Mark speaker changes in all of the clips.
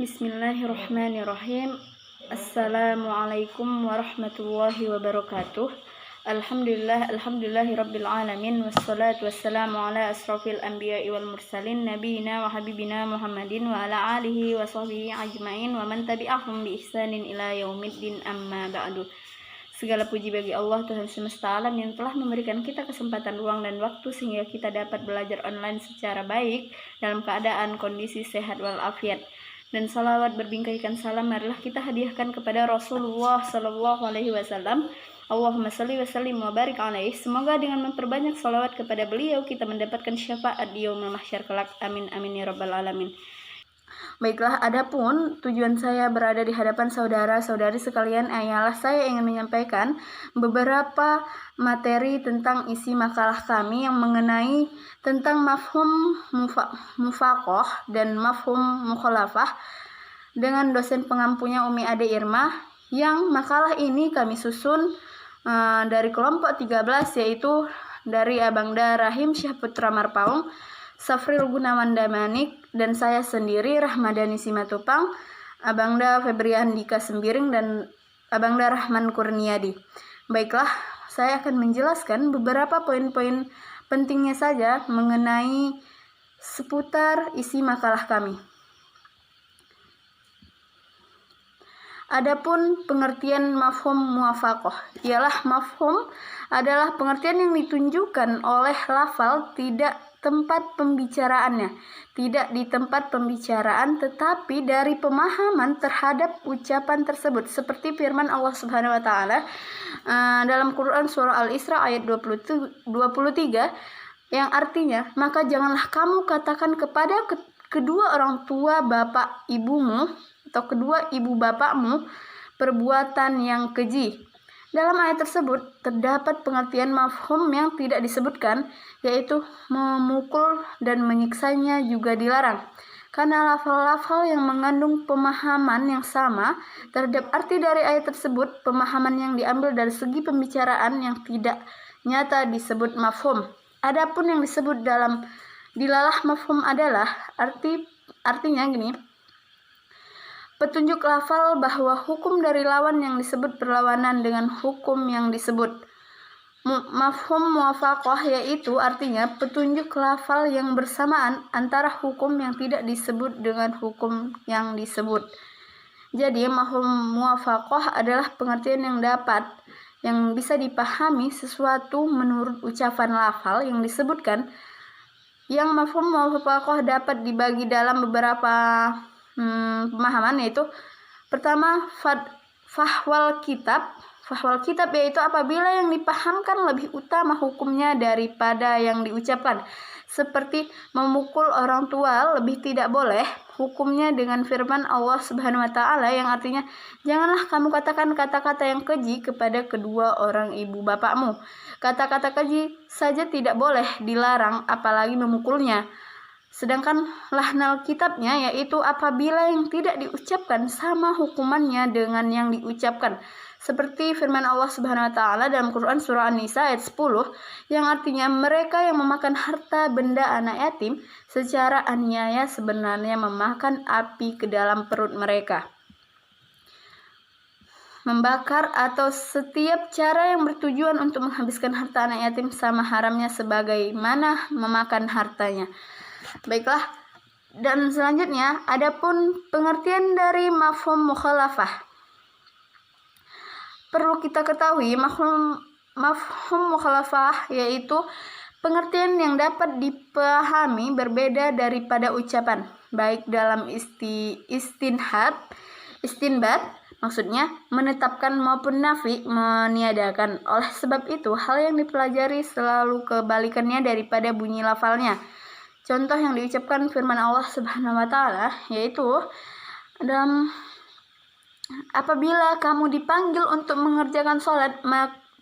Speaker 1: Bismillahirrahmanirrahim. Assalamualaikum warahmatullahi wabarakatuh. Alhamdulillahirabbil alamin wassalatu wassalamu ala asrofil anbiya'i wal mursalin nabiyina wa habibina Muhammadin wa ala alihi wa sahbihi ajmain wa man tabi'ahum bi ihsanin ila yaumiddin amma ba'du. Segala puji bagi Allah Tuhan semesta alam yang telah memberikan kita kesempatan ruang dan waktu sehingga kita dapat belajar online secara baik dalam keadaan kondisi sehat walafiat. Dan salawat berbingkaikan salam marilah kita hadiahkan kepada Rasulullah Sallallahu Alaihi Wasallam. Allahumma salli wa sallim wa barik alaih. Semoga dengan memperbanyak salawat kepada beliau kita mendapatkan syafaat di yaumul mahsyar kelak. Amin amin ya rabbal alamin. Baiklah, adapun tujuan saya berada di hadapan saudara-saudari sekalian ialah saya ingin menyampaikan beberapa materi tentang isi makalah kami yang mengenai tentang mafhum mufaqoh dan mafhum mukhalafah dengan dosen pengampunya Umi Ade Irma, yang makalah ini kami susun dari kelompok 13, yaitu dari Abangda Rahim Syahputra Marpaung, Safril Gunawan Damanik, dan saya sendiri Rahmadani Simatupang, Abangda Febrian Dika Sembiring, dan Abangda Rahman Kurniadi. Baiklah, saya akan menjelaskan beberapa poin-poin pentingnya saja mengenai seputar isi makalah kami. Adapun pengertian mafhum muwafaqah, ialah mafhum adalah pengertian yang ditunjukkan oleh lafal tidak tempat pembicaraannya, tidak di tempat pembicaraan tetapi dari pemahaman terhadap ucapan tersebut, seperti firman Allah Subhanahu wa taala dalam Quran surah Al-Isra ayat 23 yang artinya, maka janganlah kamu katakan kepada kedua orang tua bapak ibumu atau kedua ibu bapakmu perbuatan yang keji. Dalam ayat tersebut terdapat pengertian mafhum yang tidak disebutkan, yaitu memukul dan menyiksanya juga dilarang. Karena lafal-lafal yang mengandung pemahaman yang sama terhadap arti dari ayat tersebut, pemahaman yang diambil dari segi pembicaraan yang tidak nyata disebut mafhum. Adapun yang disebut dalam dilalah mafhum adalah artinya gini: petunjuk lafal bahwa hukum dari lawan yang disebut berlawanan dengan hukum yang disebut. Mafhum muwafaqah yaitu artinya petunjuk lafal yang bersamaan antara hukum yang tidak disebut dengan hukum yang disebut. Jadi mafhum muwafaqah adalah pengertian yang bisa dipahami sesuatu menurut ucapan lafal yang disebutkan. Yang mafhum muwafaqah dapat dibagi dalam beberapa pemahaman, yaitu pertama fahwal kitab yaitu apabila yang dipahamkan lebih utama hukumnya daripada yang diucapkan, seperti memukul orang tua lebih tidak boleh hukumnya dengan firman Allah Subhanahu wa taala yang artinya, janganlah kamu katakan kata-kata yang keji kepada kedua orang ibu bapakmu. Kata-kata keji saja tidak boleh, dilarang apalagi memukulnya. Sedangkan lahnal kitabnya yaitu apabila yang tidak diucapkan sama hukumannya dengan yang diucapkan, seperti firman Allah Subhanahu wa taala dalam Quran surah An-Nisa ayat 10 yang artinya, mereka yang memakan harta benda anak yatim secara aniaya sebenarnya memakan api ke dalam perut mereka. Membakar atau setiap cara yang bertujuan untuk menghabiskan harta anak yatim sama haramnya sebagaimana memakan hartanya. Baiklah, dan selanjutnya adapun pengertian dari mafhum mukhalafah. Perlu kita ketahui mafhum mukhalafah yaitu pengertian yang dapat dipahami berbeda daripada ucapan, baik dalam istinbat, maksudnya menetapkan maupun nafi, meniadakan. Oleh sebab itu, hal yang dipelajari selalu kebalikannya daripada bunyi lafalnya. Contoh yang diucapkan firman Allah Subhanahu wa taala yaitu dalam apabila kamu dipanggil untuk mengerjakan sholat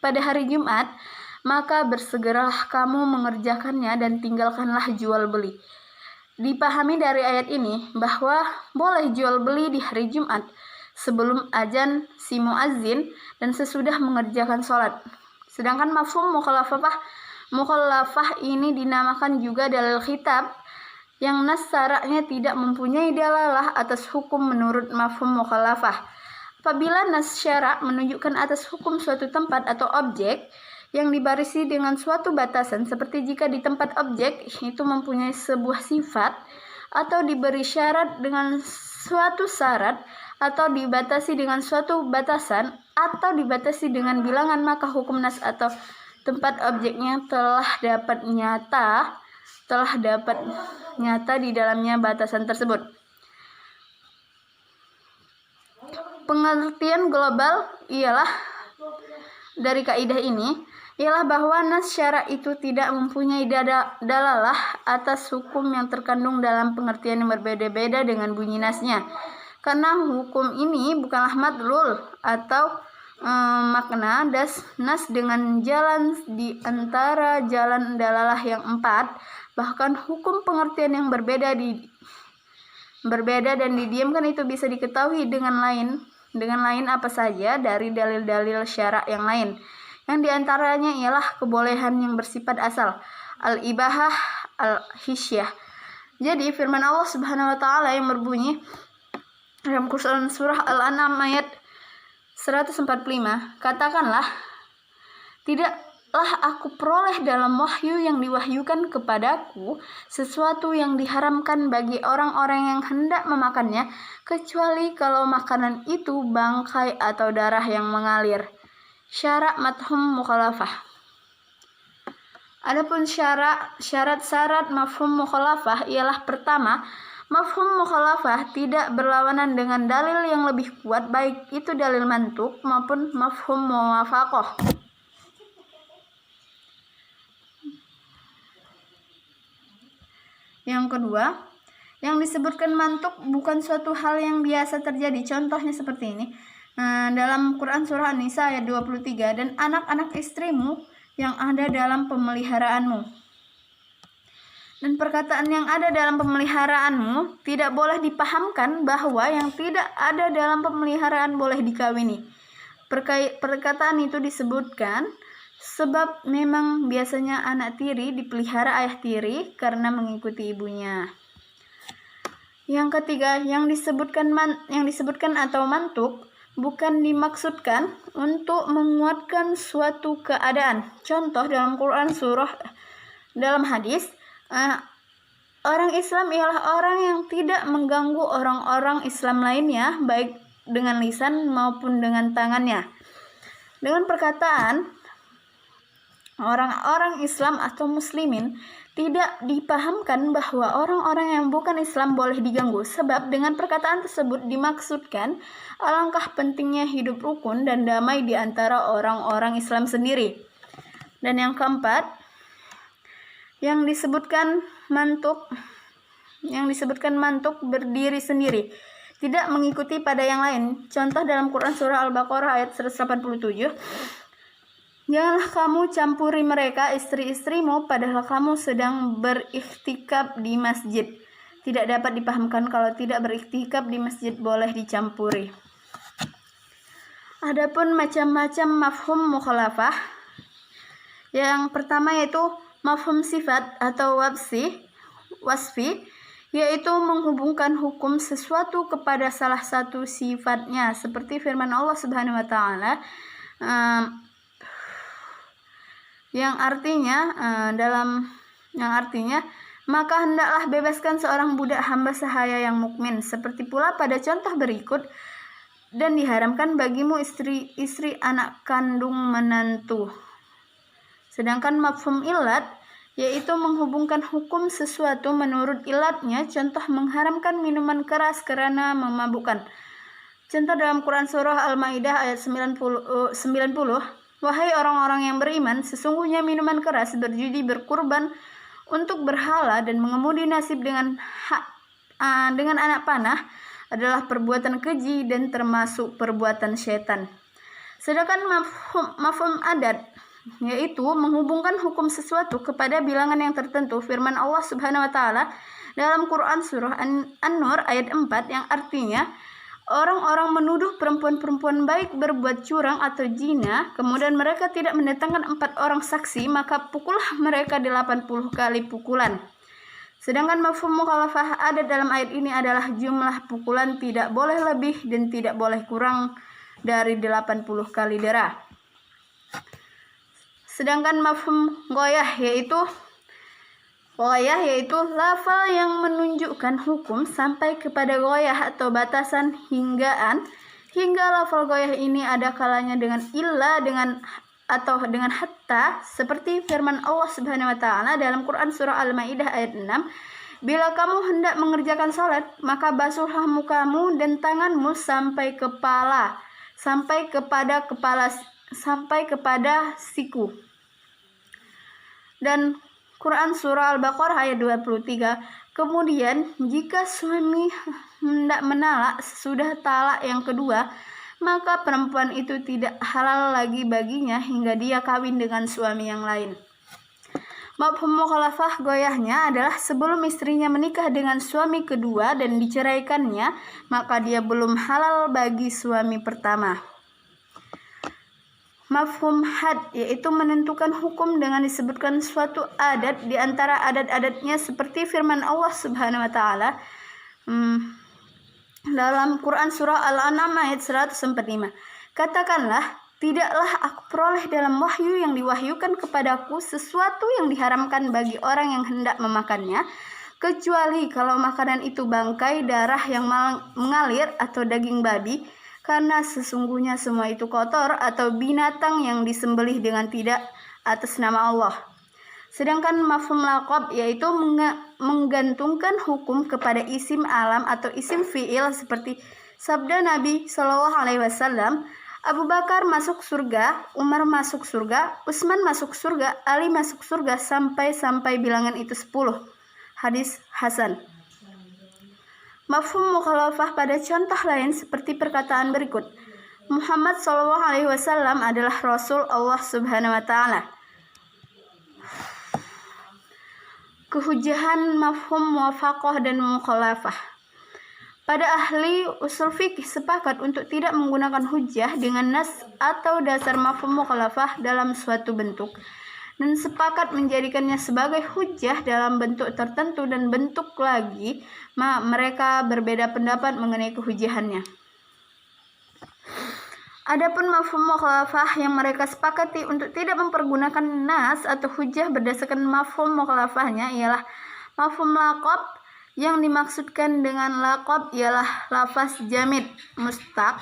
Speaker 1: pada hari Jumat, maka bersegeralah kamu mengerjakannya dan tinggalkanlah jual beli. Dipahami dari ayat ini bahwa boleh jual beli di hari Jumat sebelum azan si muazzin dan sesudah mengerjakan sholat. Sedangkan mafhum mukhalafah ini dinamakan juga dalil khitab yang nas syaraknya tidak mempunyai dalalah atas hukum menurut mafhum mukhalafah. Apabila nas syarak menunjukkan atas hukum suatu tempat atau objek yang dibarisi dengan suatu batasan, seperti jika di tempat objek itu mempunyai sebuah sifat atau diberi syarat dengan suatu syarat, atau dibatasi dengan suatu batasan, atau dibatasi dengan bilangan, maka hukum nas atau tempat objeknya telah dapat nyata di dalamnya batasan tersebut. Pengertian global dari kaidah ini ialah bahwa nas syarak itu tidak mempunyai dalalah atas hukum yang terkandung dalam pengertian yang berbeda-beda dengan bunyi nasnya, karena hukum ini bukanlah madlul atau makna nas dengan jalan di antara jalan dalalah yang 4. Bahkan hukum pengertian yang berbeda dan didiamkan itu bisa diketahui dengan lain apa saja dari dalil-dalil syarak yang lain, yang diantaranya ialah kebolehan yang bersifat asal, al-ibahah, al-hisyah. Jadi firman Allah Subhanahu wa taala yang berbunyi dalam Quran surah Al-An'am ayat 145, katakanlah, tidaklah aku peroleh dalam wahyu yang diwahyukan kepadaku sesuatu yang diharamkan bagi orang-orang yang hendak memakannya, kecuali kalau makanan itu bangkai atau darah yang mengalir. Syarat mafhum mukhalafah. Adapun syarat mafhum mukhalafah ialah pertama, mafhum mukhalafah tidak berlawanan dengan dalil yang lebih kuat, baik itu dalil mantuk maupun mafhum muwafaqah. Yang kedua, yang disebutkan mantuk bukan suatu hal yang biasa terjadi. Contohnya seperti ini. Dalam Quran surah An-Nisa ayat 23, dan anak-anak istrimu yang ada dalam pemeliharaanmu. Dan perkataan yang ada dalam pemeliharaanmu tidak boleh dipahamkan bahwa yang tidak ada dalam pemeliharaan boleh dikawini. Perkataan itu disebutkan sebab memang biasanya anak tiri dipelihara ayah tiri karena mengikuti ibunya. Yang ketiga, yang disebutkan atau mantuk bukan dimaksudkan untuk menguatkan suatu keadaan. Contoh dalam Quran dalam hadis, orang Islam ialah orang yang tidak mengganggu orang-orang Islam lainnya, baik dengan lisan maupun dengan tangannya. Dengan perkataan orang-orang Islam atau muslimin tidak dipahamkan bahwa orang-orang yang bukan Islam boleh diganggu, sebab dengan perkataan tersebut dimaksudkan alangkah pentingnya hidup rukun dan damai di antara orang-orang Islam sendiri. Dan yang keempat, yang disebutkan mantuk berdiri sendiri, tidak mengikuti pada yang lain. Contoh dalam Quran surah Al-Baqarah ayat 187, janganlah kamu campuri mereka istri-istrimu padahal kamu sedang beriktikaf di masjid. Tidak dapat dipahamkan kalau tidak beriktikaf di masjid boleh dicampuri. Adapun macam-macam mafhum mukhalafah. Yang pertama yaitu mafhum sifat atau wasfi, yaitu menghubungkan hukum sesuatu kepada salah satu sifatnya, seperti firman Allah Subhanahu wa taala yang artinya maka hendaklah bebaskan seorang budak hamba sahaya yang mukmin, seperti pula pada contoh berikut, dan diharamkan bagimu istri anak kandung menantu. Sedangkan mafhum ilat yaitu menghubungkan hukum sesuatu menurut ilatnya, contoh mengharamkan minuman keras karena memabukkan. Contoh dalam Quran surah Al-Maidah ayat 90, wahai orang-orang yang beriman, sesungguhnya minuman keras, berjudi, berkurban untuk berhala, dan mengemudi nasib dengan anak panah adalah perbuatan keji dan termasuk perbuatan syaitan. Sedangkan mafhum adat yaitu menghubungkan hukum sesuatu kepada bilangan yang tertentu. Firman Allah Subhanahu wa taala dalam Quran surah An-Nur ayat 4 yang artinya, orang-orang menuduh perempuan-perempuan baik berbuat curang atau zina, kemudian mereka tidak mendatangkan 4 orang saksi, maka pukullah mereka 80 kali pukulan. Sedangkan mafhum mukhalafah adat dalam ayat ini adalah jumlah pukulan tidak boleh lebih dan tidak boleh kurang dari 80 kali derah. Sedangkan mafhum ghoyah yaitu lafal yang menunjukkan hukum sampai kepada ghoyah atau batasan hinggaan. Hingga lafal ghoyah ini ada kalanya dengan illa atau dengan hatta, seperti firman Allah Subhanahu wa taala dalam Quran surah Al-Maidah ayat 6, "Bila kamu hendak mengerjakan salat, maka basuhlah mukamu dan tanganmu sampai kepada siku." Dan Quran surah Al-Baqarah ayat 23, "Kemudian jika suami hendak menalak sesudah talak yang kedua, maka perempuan itu tidak halal lagi baginya hingga dia kawin dengan suami yang lain." Mafhum mukhalafah goyahnya adalah sebelum istrinya menikah dengan suami kedua dan diceraikannya, maka dia belum halal bagi suami pertama. Mafhum had yaitu menentukan hukum dengan disebutkan suatu adat di antara adat-adatnya, seperti firman Allah Subhanahu wa taala dalam Quran surah Al-An'am ayat 145. "Katakanlah, tidaklah aku peroleh dalam wahyu yang diwahyukan kepadaku sesuatu yang diharamkan bagi orang yang hendak memakannya, kecuali kalau makanan itu bangkai, darah yang mengalir atau daging babi, karena sesungguhnya semua itu kotor, atau binatang yang disembelih dengan tidak atas nama Allah." Sedangkan mafhum laqab yaitu menggantungkan hukum kepada isim alam atau isim fi'il, seperti sabda Nabi SAW, "Abu Bakar masuk surga, Umar masuk surga, Utsman masuk surga, Ali masuk surga," sampai bilangan itu 10. Hadis hasan. Mafhum mukhalafah pada contoh lain seperti perkataan berikut, "Muhammad SAW adalah Rasul Allah Subhanahu wa taala." Kehujahan mafhum muwafaqah dan mukhalafah. Pada ahli usul fikih sepakat untuk tidak menggunakan hujjah dengan nas atau dasar mafhum mukhalafah dalam suatu bentuk, dan sepakat menjadikannya sebagai hujjah dalam bentuk tertentu dan bentuk lagi mereka berbeda pendapat mengenai kehujahannya. Adapun mafhum mukhalafah yang mereka sepakati untuk tidak mempergunakan nas atau hujjah berdasarkan mafhum mukhalafahnya ialah mafhum laqab. Yang dimaksudkan dengan laqab ialah lafaz jamid mustaq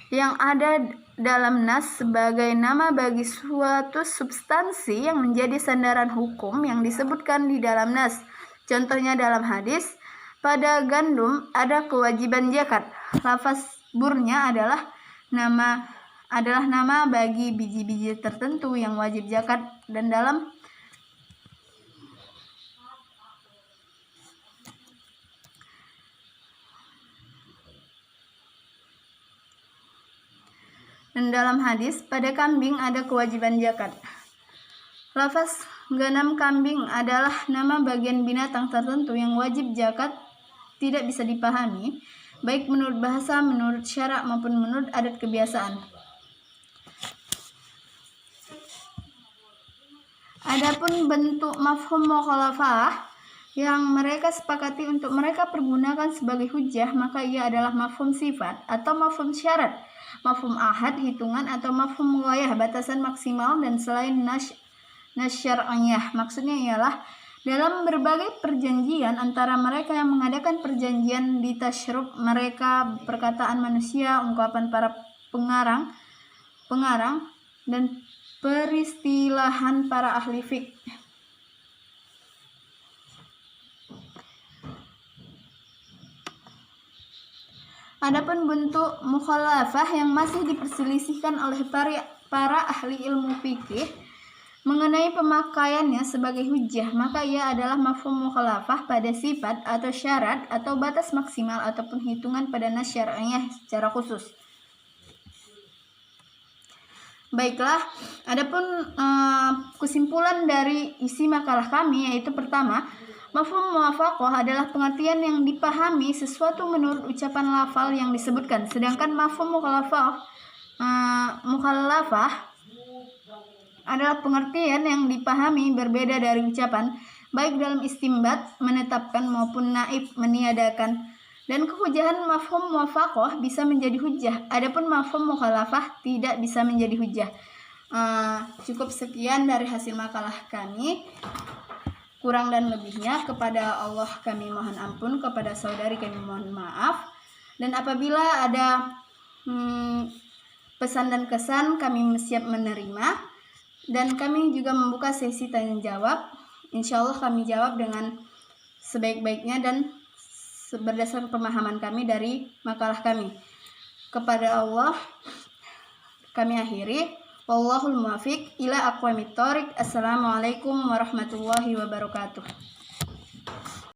Speaker 1: yang ada dalam nas sebagai nama bagi suatu substansi yang menjadi sandaran hukum yang disebutkan di dalam nas. Contohnya dalam hadis, pada gandum ada kewajiban zakat. Lafaz burnya adalah nama bagi biji-biji tertentu yang wajib zakat, dan dalam hadis pada kambing ada kewajiban zakat. Lafaz ganam kambing adalah nama bagian binatang tertentu yang wajib zakat, tidak bisa dipahami baik menurut bahasa, menurut syarak maupun menurut adat kebiasaan. Adapun bentuk mafhum mukhalafah yang mereka sepakati untuk mereka pergunakan sebagai hujjah, maka ia adalah mafhum sifat atau mafhum syarat, mafhum ahad hitungan, atau mafhum ghayah batasan maksimal, dan selain nas syar'iyah. Maksudnya ialah dalam berbagai perjanjian antara mereka yang mengadakan perjanjian di tasyruf mereka, perkataan manusia, ungkapan para pengarang dan peristilahan para ahli fiqh. Adapun bentuk mukhalafah yang masih diperselisihkan oleh para ahli ilmu fikih mengenai pemakaiannya sebagai hujjah, maka ia adalah mafhum mukhalafah pada sifat atau syarat atau batas maksimal ataupun hitungan pada nas syar'iyah secara khusus. Baiklah, adapun kesimpulan dari isi makalah kami yaitu pertama, mafhum muwafaqah adalah pengertian yang dipahami sesuatu menurut ucapan lafal yang disebutkan, sedangkan mafhum mukhalafah adalah pengertian yang dipahami berbeda dari ucapan baik dalam istimbat menetapkan maupun naib meniadakan. Dan kehujahan mafhum muwafaqah bisa menjadi hujjah. Adapun mafhum mukhalafah tidak bisa menjadi hujjah. Cukup sekian dari hasil makalah kami. Kurang dan lebihnya kepada Allah kami mohon ampun, kepada saudari kami mohon maaf. Dan apabila ada pesan dan kesan, kami siap menerima. Dan kami juga membuka sesi tanya jawab. Insya Allah kami jawab dengan sebaik-baiknya dan berdasarkan pemahaman kami dari makalah kami. Kepada Allah kami akhiri. Wallahul muwaffiq ila aqwamit thoriq. Assalamualaikum warahmatullahi wabarakatuh.